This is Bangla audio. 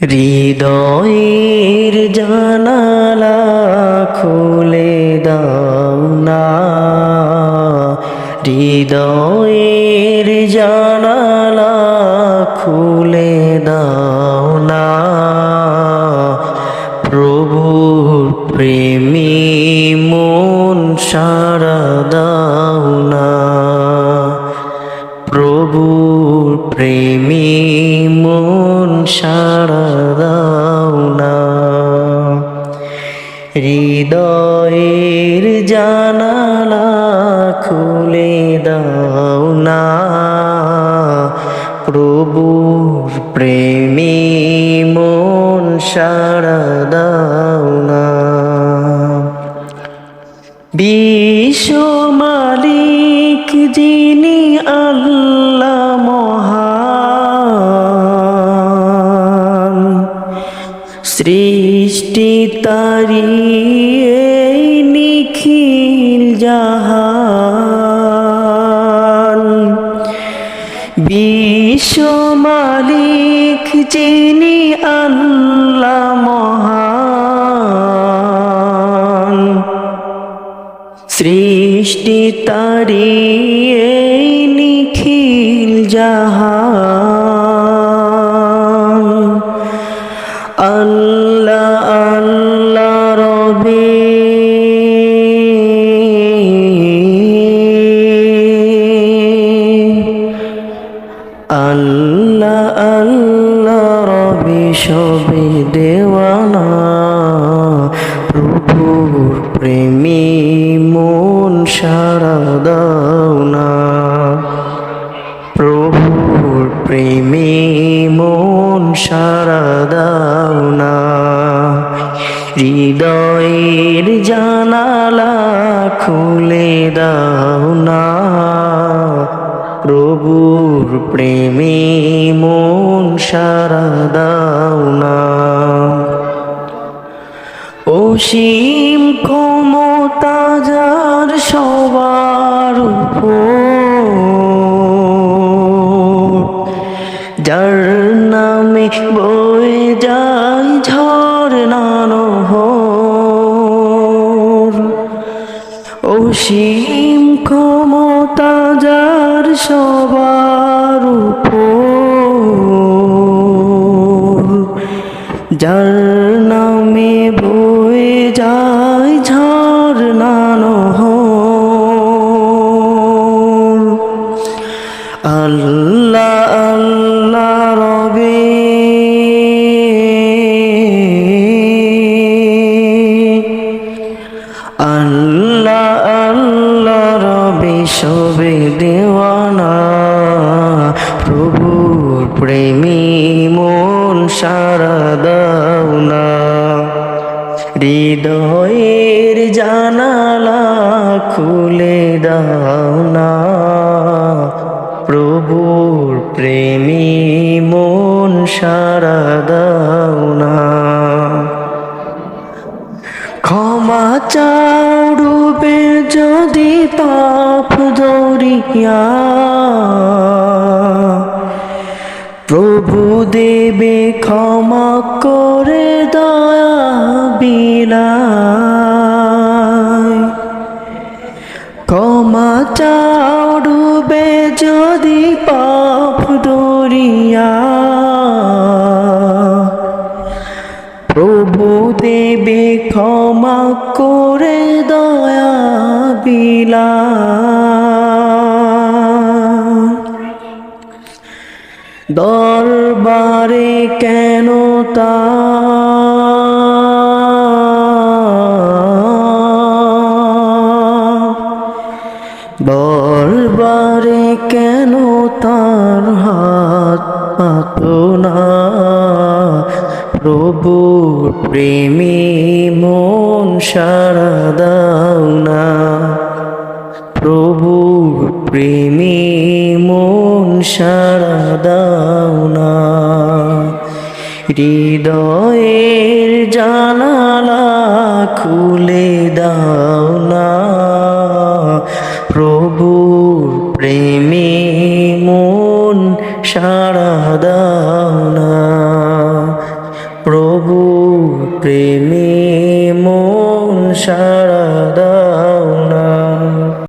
হৃদয়ের জানালা খুলে দাও না, হৃদয়ের জানালা খুলে দাও না। প্রভুর প্রেমী মন সাড়া দাও না, প্রভুর প্রেমী মন সাড়া দাও না। হৃদয়ের জানালা খুলে দাও না, প্রভুর প্রেমী মন সাড়া দাও না। বিশ্ব মালিক যিনি আল্লাহ মহান, সৃষ্টি তারি এই নিখিল জাহান। বিশ্ব মালিক যিনি আল্লাহ মহান, সৃষ্টি তারি এই নিখিল জাহান। আল্লাহ আল্লাহ রবে আল্লাহ আল্লাহ রবে সবে দেওয়ানা। প্রভুর প্রেমী মন সাড়া দাও না, প্রভুর প্রেমী মন সাড়া দাও না। হৃদয়ের জানালা খুলে দাও না, প্রভুর প্রেমী মন সাড়া দাও না। অসীম ক্ষমতা যার সবার উপর, যার নামে বয়ে যায় ঝরনা নহর। অসীম ক্ষমতা যার সবার উপর, যার নামে বয়ে যায় ঝরনা নহর। আল্লাহ আল্লাহ রবে আল্লাহ আল্লাহ রবে সবে দেওয়ানা। প্রভুর প্রেমী মন সাড়া দাও না, হৃদয়ের জানালা খুলে দাও না। প্রভুর প্রেমী মন সাড়া দাও না। ক্ষমা চাও ডুবে যদি পাপ দরিয়া, প্রভু দেবে ক্ষমা করে দয়া বিলায়। ক্ষমা চাও ডুবে যদি পাপ দরিয়া, প্রভু দেবে ক্ষমা করে দয়া বিলায়। দরবারে কেন দরবারে কেন তার হাত পাতো না। প্রভুর প্রেমী মন সাড়া দাও না, প্রভুর প্রেমী মন সাড়া দাও না। হৃদয়ের জানালা খুলে দাও না, প্রভুর প্রেমী মন সাড়া দাও না। প্রেমে মন সারা দাও